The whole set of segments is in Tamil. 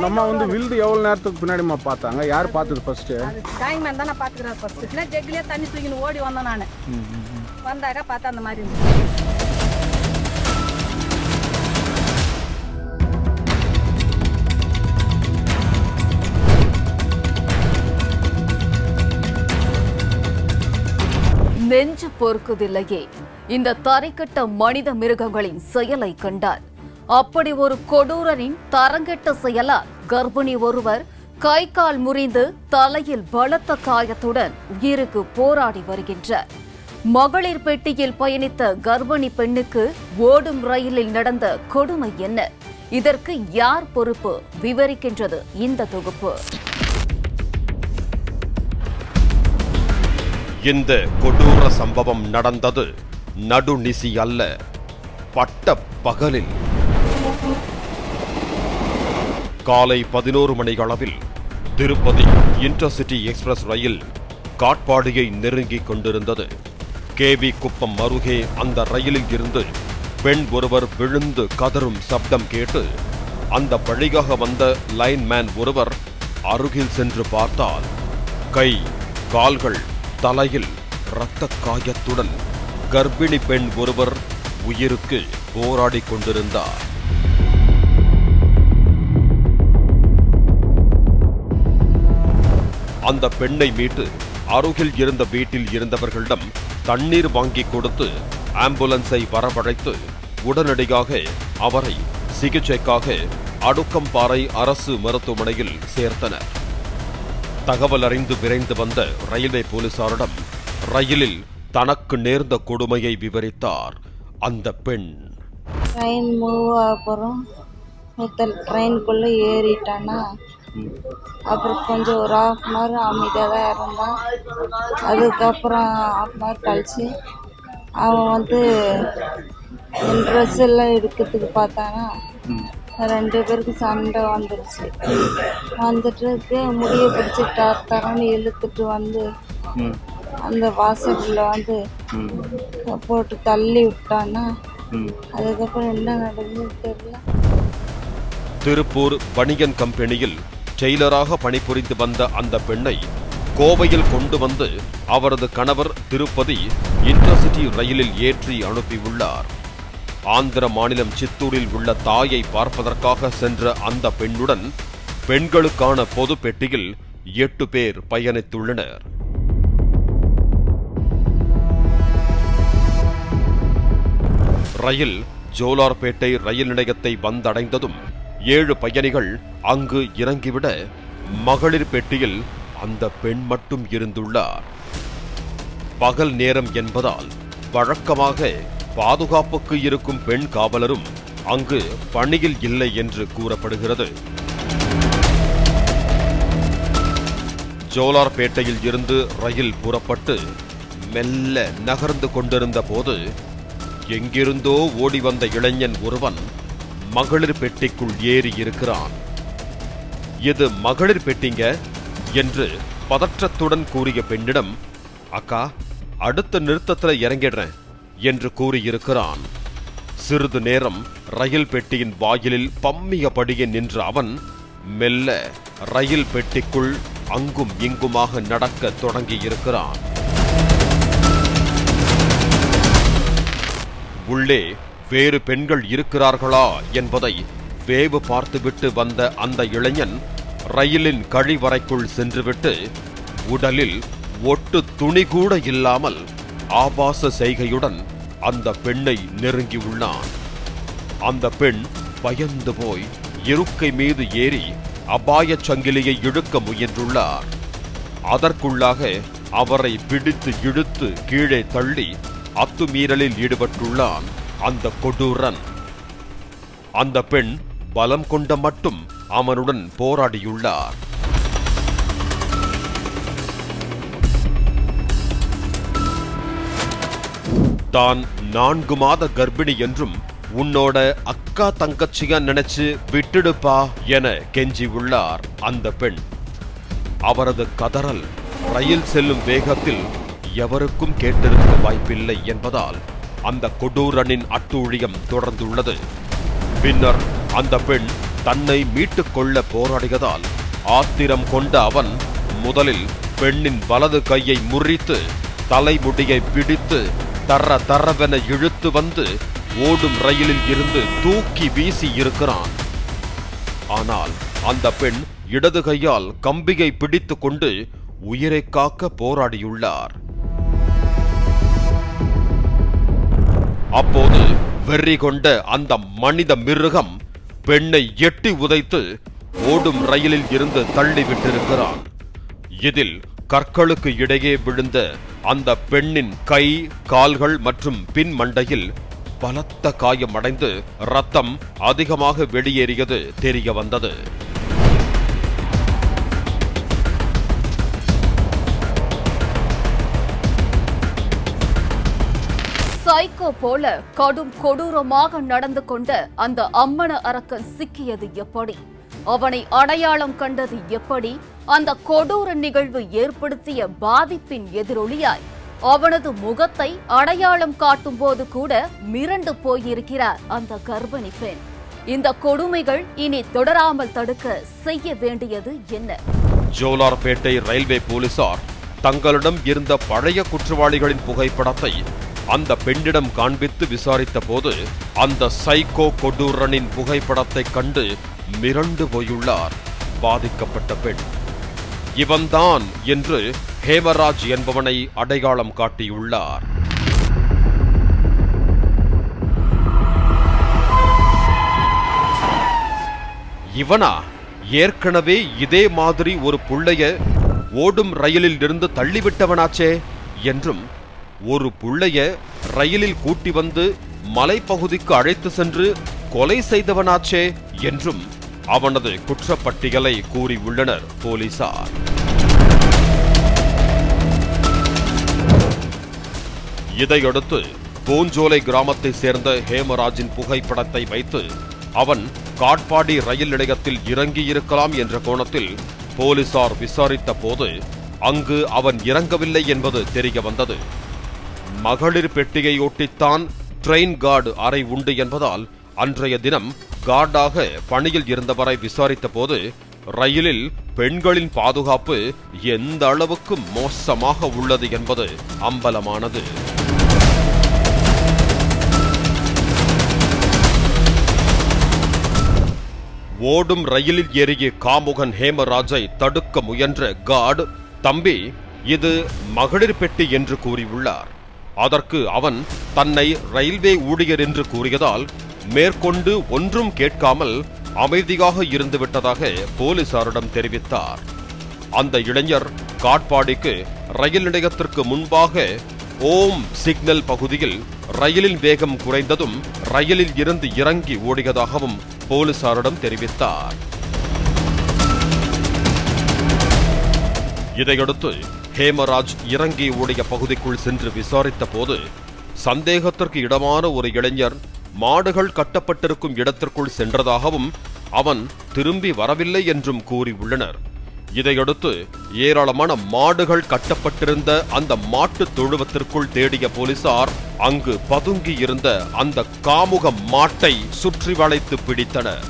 அம்மா வந்து விழுந்து எவ்வளவு நேரத்துக்கு பின்னாடிமா பார்த்தாங்க? யார் பார்த்தது ஃபர்ஸ்ட்? டைமன் தான் நான் பார்த்துக்கிறேன் ஃபர்ஸ்ட். நான் ஜெக்லயே தண்ணி தூக்கின்னு ஓடி வந்தேன். நான் வந்தாக்க பார்த்தா அந்த மாதிரி இருந்துச்சு. நெஞ்சு பொறுக்குதில்லையே இந்த தரைக்கட்ட மனித மிருகங்களின் செயலை கண்டார். அப்படி ஒரு கொடூரனின் தரங்கெட்ட செயலால் கர்ப்பிணி ஒருவர் கை கால் முறிந்து தலையில் பலத்த காயத்துடன் உயிருக்கு போராடி வருகின்றார். மகளிர் பெட்டியில் பயணித்த கர்ப்பிணி பெண்ணுக்கு ஓடும் ரயிலில் நடந்த கொடுமை என்ன? இதற்கு யார் பொறுப்பு? விவரிக்கின்றது இந்த தொகுப்பு. இந்த கொடூர சம்பவம் நடந்தது நடுநிசி அல்ல, பட்ட பகலில். காலை 11 மணிகளவில் திருப்பதி இன்டர்சிட்டி எக்ஸ்பிரஸ் ரயில் காட்பாடியை நெருங்கிக் கொண்டிருந்தது. கேவி குப்பம் அருகே அந்த ரயிலில் இருந்து பெண் ஒருவர் விழுந்து கதறும் சப்தம் கேட்டு அந்த வழியாக வந்த லைன்மேன் ஒருவர் அருகில் சென்று பார்த்தால் கை கால்கள் தலையில் இரத்த காயத்துடன் கர்ப்பிணி பெண் ஒருவர் உயிருக்கு போராடி கொண்டிருந்தார். அந்த பெண்ணை மீட்டு அருகில் இருந்த வீட்டில் இருந்தவர்களிடம் தண்ணீர் வாங்கி கொடுத்து ஆம்புலன்ஸை வரவழைத்து உடனடியாக அவரை சிகிச்சைக்காக அடுக்கம்பாறை அரசு மருத்துவமனையில் சேர்த்தனர். தகவல் அறிந்து விரைந்து வந்த ரயில்வே போலீசாரிடம் ரயிலில் தனக்கு நேர்ந்த கொடுமையை விவரித்தார் அந்த பெண். ட்ரெயின் மூவ் அப்புறம் ட்ரெயினுக்குள்ள ஏறிட்டானா, அப்புறம் கொஞ்சம் ஒரு 1/2 hour அமைதியாக தான் இருந்தான். அதுக்கப்புறம் 1/2 hour கழிச்சு அவன் வந்து என் ட்ரெஸ் எல்லாம் எடுக்கிறதுக்கு பார்த்தானா 2 பேருக்கு சண்டை வந்துருச்சு. வந்துட்டு முடிய பிடிச்சி தரன்னு இழுத்துட்டு வந்து அந்த வாசலில் வந்து போட்டு தள்ளி விட்டான்னா, அதுக்கப்புறம் என்ன நடந்ததுன்னு தெரியல. திருப்பூர் பனியன் கம்பெனியில் டெய்லராக பணிபுரிந்து வந்த அந்த பெண்ணை கோவையில் கொண்டு வந்து அவரது கணவர் திருப்பதி இன்டர்சிட்டி ரயிலில் ஏற்றி அனுப்பியுள்ளார். ஆந்திர மாநிலம் சித்தூரில் உள்ள தாயை பார்ப்பதற்காக சென்ற அந்த பெண்ணுடன் பெண்களுக்கான பொது பெட்டியில் 8 பேர் பயணித்துள்ளனர். ரயில் ஜோலார்பேட்டை ரயில் நிலையத்தை வந்தடைந்ததும் 7 பயணிகள் அங்கு இறங்கிவிட மகளிர் பெட்டியில் அந்த பெண் மட்டும் இருந்துள்ளார். பகல் நேரம் என்பதால் வழக்கமாக பாதுகாப்புக்கு இருக்கும் பெண் காவலரும் அங்கு பணியில் இல்லை என்று கூறப்படுகிறது. ஜோலார்பேட்டையில் இருந்து ரயில் புறப்பட்டு மெல்ல நகர்ந்து கொண்டிருந்த போது எங்கிருந்தோ ஓடி வந்த இளைஞன் ஒருவன் மகளிர் பெட்டிக்குள் ஏறி இருக்கிறான். இது மகளிர் பெட்டிங்க என்று பதற்றத்துடன் கூறிய பெண்ணிடம், அக்கா அடுத்த நிறுத்தத்தில் இறங்கிடுறேன் என்று கூறியிருக்கிறான். சிறிது நேரம் ரயில் பெட்டியின் வாயிலில் பம்மியபடியே நின்ற அவன் மெல்ல ரயில் பெட்டிக்குள் அங்கும் இங்குமாக நடக்க தொடங்கியிருக்கிறான். உள்ளே வேறு பெண்கள் இருக்கிறார்களா என்பதை வேவு பார்த்துவிட்டு வந்த அந்த இளைஞன் ரயிலின் கழிவறைக்குள் சென்றுவிட்டு உடலில் ஒட்டு துணி கூட இல்லாமல் ஆபாச செய்கையுடன் அந்த பெண்ணை நெருங்கியுள்ளான். அந்த பெண் பயந்து போய் இருக்கை மீது ஏறி அபாயச் சங்கிலியை இழுக்க முயன்றுள்ளார். அதற்குள்ளாக அவரை பிடித்து இழுத்து கீழே தள்ளி அத்துமீறலில் ஈடுபட்டுள்ளான் அந்த கொடூரன். அந்த பெண் பலம் கொண்ட மட்டும் அவனுடன் போராடியுள்ளார். தான் 4 மாத கர்ப்பிணி என்றும் உன்னோட அக்கா தங்கச்சியா நினைச்சு விட்டுடுப்பா என கெஞ்சி உள்ளார் அந்த பெண். அவரது கதறல் ரயில் செல்லும் வேகத்தில் எவருக்கும் கேட்டிருக்க வாய்ப்பில்லை என்பதால் அந்த கொடூரனின் அட்டூழியம் தொடர்ந்துள்ளது. பின்னர் அந்த பெண் தன்னை மீட்டுக் கொள்ள போராடியதால் ஆத்திரம் கொண்ட அவன் முதலில் பெண்ணின் வலது கையை முறித்து தலைமுடியை பிடித்து தரவென இழுத்து வந்து ஓடும் ரயிலில் இருந்து தூக்கி வீசி இருக்கிறான். ஆனால் அந்த பெண் இடது கையால் கம்பியை பிடித்து கொண்டு உயிரை காக்க போராடியுள்ளார். அப்போது வெறி கொண்ட அந்த மனித மிருகம் பெண்ணை எட்டி உதைத்து ஓடும் ரயிலில் இருந்து தள்ளிவிட்டிருக்கிறான். இதில் கற்களுக்கு இடையே விழுந்த அந்த பெண்ணின் கை, கால்கள் மற்றும் பின் மண்டையில் பலத்த காயமடைந்து ரத்தம் அதிகமாக வெளியேறியது தெரிய வந்தது. சைக்கோ போல கடும் கொடூரமாக நடந்து கொண்ட அந்த அம்மன அரக்கன் சிக்கியது எப்படி? அவனை அடையாளம் கண்டது எப்படி? அந்த கொடூர நிகழ்வு ஏற்படுத்திய பாதிப்பின் எதிரொலியாய் அவனது முகத்தை அடையாளம் காட்டும் போது கூட மிரண்டு போயிருக்கிறார் அந்த கர்ப்பிணி பெண். இந்த கொடுமைகள் இனி தொடராமல் தடுக்க செய்ய வேண்டியது என்ன? ஜோலார்பேட்டை ரயில்வே போலீசார் தங்களிடம் இருந்த பழைய குற்றவாளிகளின் புகைப்படத்தை அந்த பெண்ணிடம் காண்பித்து விசாரித்த போது அந்த சைக்கோ கொடூரனின் புகைப்படத்தை கண்டு மிரண்டு போயுள்ளார் பாதிக்கப்பட்ட பெண். இவன்தான் என்று ஹேமராஜ் என்பவனை அடையாளம் காட்டியுள்ளார். இவனா ஏற்கனவே இதே மாதிரி ஒரு புள்ளைய ஓடும் ரயிலில் இருந்து தள்ளிவிட்டவனாச்சே என்றும், ஒரு புள்ளைய ரயிலில் கூட்டி வந்து மலைப்பகுதிக்கு அழைத்து சென்று கொலை செய்தவனாச்சே என்றும் அவனது குற்றப்பட்டியலை கூறியுள்ளனர் போலீசார். இதையடுத்து பூஞ்சோலை கிராமத்தை சேர்ந்த ஹேமராஜின் புகைப்படத்தை வைத்து அவன் காட்பாடி ரயில் நிலையத்தில் இறங்கியிருக்கலாம் என்ற கோணத்தில் போலீசார் விசாரித்த போது அங்கு அவன் இறங்கவில்லை என்பது தெரிய வந்தது. மகளிர் பெட்டியை ஒட்டித்தான் ட்ரெயின் கார்டு அறை உண்டு என்பதால் அன்றைய தினம் கார்டாக பணியில் இருந்தவரை விசாரித்த போது ரயிலில் பெண்களின் பாதுகாப்பு எந்த அளவுக்கு மோசமாக உள்ளது என்பது அம்பலமானது. ஓடும் ரயிலில் ஏறிய காமுகன் ஹேமராஜை தடுக்க முயன்ற கார்டு, தம்பி இது மகளிர் பெட்டி என்று கூறியுள்ளார். அதற்கு அவன் தன்னை ரயில்வே ஊழியர் என்று கூறியதால் மேற்கொண்டு ஒன்றும் கேட்காமல் அமைதியாக இருந்துவிட்டதாக போலீசாரிடம் தெரிவித்தார். அந்த இளைஞர் காட்பாடிக்கு ரயில் நிலையத்திற்கு முன்பாக ஓம் சிக்னல் பகுதியில் ரயிலின் வேகம் குறைந்ததும் ரயிலில் இருந்து இறங்கி ஓடியதாகவும் போலீசாரிடம் தெரிவித்தார். இதையடுத்து ஹேமராஜ் இறங்கி ஓடிய பகுதிக்குள் சென்று விசாரித்த போது சந்தேகத்திற்கு இடமான ஒரு இளைஞர் மாடுகள் கட்டப்பட்டிருக்கும் இடத்திற்குள் சென்றதாகவும் அவன் திரும்பி வரவில்லை என்றும் கூறியுள்ளனர். இதையடுத்து ஏராளமான மாடுகள் கட்டப்பட்டிருந்த அந்த மாட்டுத் தொழுவத்திற்குள் தேடிய போலீசார் அங்கு பதுங்கி இருந்த அந்த காமுக மாட்டை சுற்றி வளைத்து பிடித்தனர்.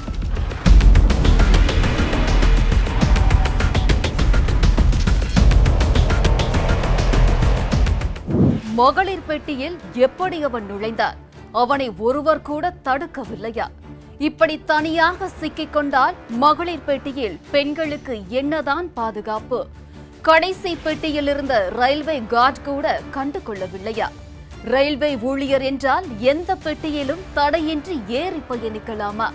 மகளிர் பெட்டியில் எப்படி அவன் நுழைந்தார்? அவனை ஒருவர் கூட தடுக்கவில்லையா? இப்படி தனியாக சிக்கிக் கொண்டால் மகளிர் பெட்டியில் பெண்களுக்கு என்னதான் பாதுகாப்பு? கடைசி பெட்டியில் இருந்த ரயில்வே கார்டு கூட கண்டு கொள்ளவில்லையா? ரயில்வே ஊழியர் என்றால் எந்த பெட்டியிலும் தடையின்றி ஏறி பயணிக்கலாமா?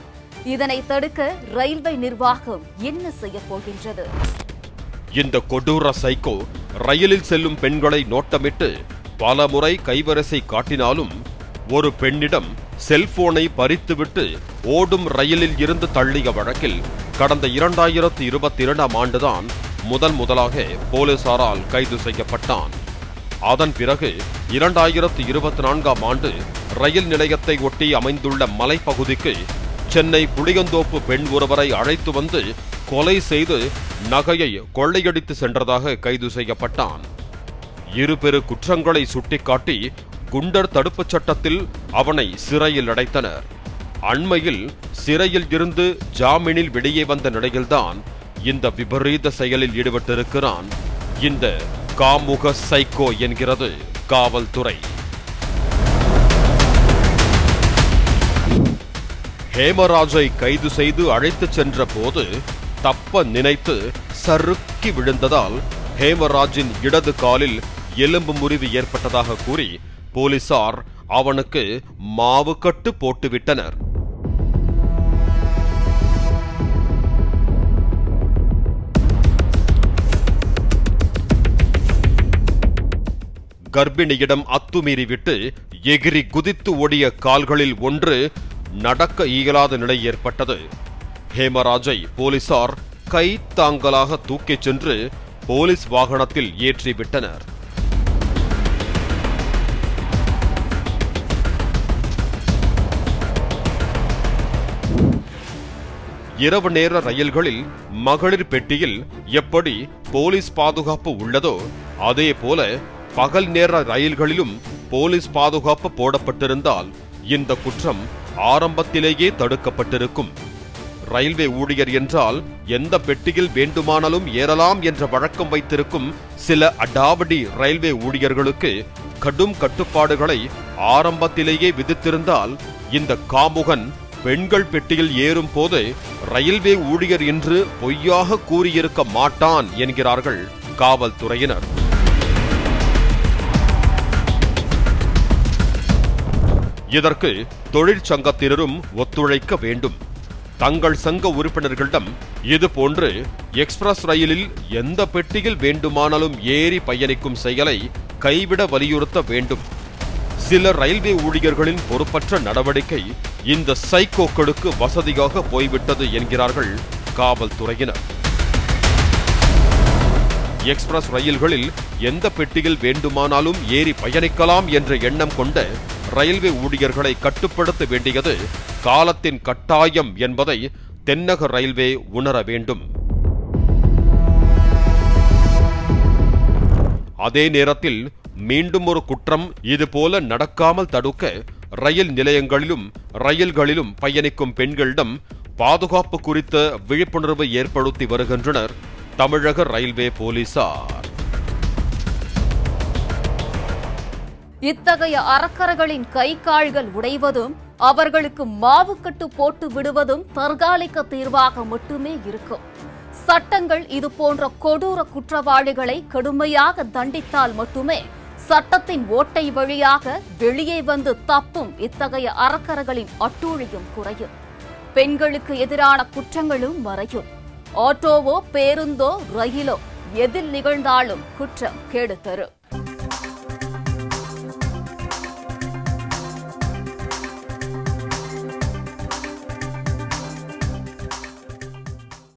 இதனை தடுக்க ரயில்வே நிர்வாகம் என்ன செய்ய போகின்றது? இந்த கொடூர சைக்கோ ரயிலில் செல்லும் பெண்களை நோட்டமிட்டு பல முறை கைவரிசை காட்டினாலும் ஒரு பெண்ணிடம் செல்போனை பறித்துவிட்டு ஓடும் ரயிலில் இருந்து தள்ளிய வழக்கில் கடந்த 2022ஆம் ஆண்டுதான் முதலாக போலீசாரால் கைது செய்யப்பட்டான். அதன் பிறகு 2024ஆம் ஆண்டு ரயில் நிலையத்தை ஒட்டி அமைந்துள்ள மலைப்பகுதிக்கு சென்னை புளியந்தோப்பு பெண் ஒருவரை அழைத்து வந்து கொலை செய்து நகையை கொள்ளையடித்து சென்றதாக கைது செய்யப்பட்டான். இருபெரு குற்றங்களை சுட்டிக்காட்டி குண்டர் தடுப்புச் சட்டத்தில் அவனை சிறையில் அடைத்தனர். அண்மையில் சிறையில் இருந்து ஜாமீனில் வெளியே வந்த நிலையில்தான் இந்த விபரீத செயலில் ஈடுபட்டிருக்கிறான் இந்த காமுக சைக்கோ என்கிறது காவல்துறை. ஹேமராஜை கைது செய்து அழைத்துச் சென்ற போது தப்ப நினைத்து சறுக்கி விழுந்ததால் ஹேமராஜின் இடது காலில் எலும்பு முறிவு ஏற்பட்டதாக கூறி போலீசார் அவனுக்கு மாவு கட்டு போட்டுவிட்டனர். கர்ப்பிணியிடம் அத்துமீறிவிட்டு எகிரி குதித்து ஓடிய கால்களில் ஒன்று நடக்க இயலாத நிலை ஏற்பட்டது. ஹேமராஜை போலீசார் கை தாங்கலாக தூக்கிச் சென்று போலீஸ் வாகனத்தில் ஏற்றிவிட்டனர். இரவு நேர ரயில்களில் மகளிர் பெட்டியில் எப்படி போலீஸ் பாதுகாப்பு உள்ளதோ அதே போல பகல் நேர ரயில்களிலும் போலீஸ் பாதுகாப்பு போடப்பட்டிருந்தால் இந்த குற்றம் ஆரம்பத்திலேயே தடுக்கப்பட்டிருக்கும். ரயில்வே ஊழியர் என்றால் எந்த பெட்டியில் வேண்டுமானாலும் ஏறலாம் என்ற வழக்கம் வைத்திருக்கும் சில அடாவடி ரயில்வே ஊழியர்களுக்கு கடும் கட்டுப்பாடுகளை ஆரம்பத்திலேயே விதித்திருந்தால் இந்த காமுகன் பெண்கள் பெட்டியில் ஏறும் போது ரயில்வே ஊழியர் என்று பொய்யாக கூறியிருக்க மாட்டான் என்கிறார்கள் காவல்துறையினர். இதற்கு தொழிற்சங்கத்தினரும் ஒத்துழைக்க வேண்டும். தங்கள் சங்க உறுப்பினர்களிடம் இதுபோன்று எக்ஸ்பிரஸ் ரயிலில் எந்த பெட்டியில் வேண்டுமானாலும் ஏறி பயணிக்கும் செயலை கைவிட வலியுறுத்த வேண்டும். சில ரயில்வே ஊழியர்களின் பொறுப்பற்ற நடவடிக்கை இந்த சைக்கோக்களுக்கு வசதியாக போய்விட்டது என்கிறார்கள் காவல்துறையினர். எக்ஸ்பிரஸ் ரயில்களில் எந்த பெட்டியில் வேண்டுமானாலும் ஏறி பயணிக்கலாம் என்ற எண்ணம் கொண்ட ரயில்வே ஊழியர்களை கட்டுப்படுத்த வேண்டியது காலத்தின் கட்டாயம் என்பதை தென்னக ரயில்வே உணர வேண்டும். அதே நேரத்தில் மீண்டும் ஒரு குற்றம் இதுபோல நடக்காமல் தடுக்க ரயில் நிலையங்களிலும் ரயில்களிலும் பயணிக்கும் பெண்களிடம் பாதுகாப்பு குறித்த விழிப்புணர்வை ஏற்படுத்தி வருகின்றனர் தமிழக ரயில்வே போலீசார். இத்தகைய அரக்கர்களின் கை கால்கள் உடைவதும் அவர்களுக்கு மாவுக்கட்டு போட்டு விடுவதும் தற்காலிக தீர்வாக மட்டுமே இருக்கும். சட்டங்கள் இதுபோன்ற கொடூர குற்றவாளிகளை கடுமையாக தண்டித்தால் மட்டுமே சட்டத்தின் ஓட்டை வழியாக வெளியே வந்து தப்பும் இத்தகைய அரக்கர்களின் அட்டூழியம் குறையும். பெண்களுக்கு எதிரான குற்றங்களும் மறையும். ஆட்டோவோ பேருந்தோ ரயிலோ எதில் நிகழ்ந்தாலும் குற்றம் கேடு தரும்.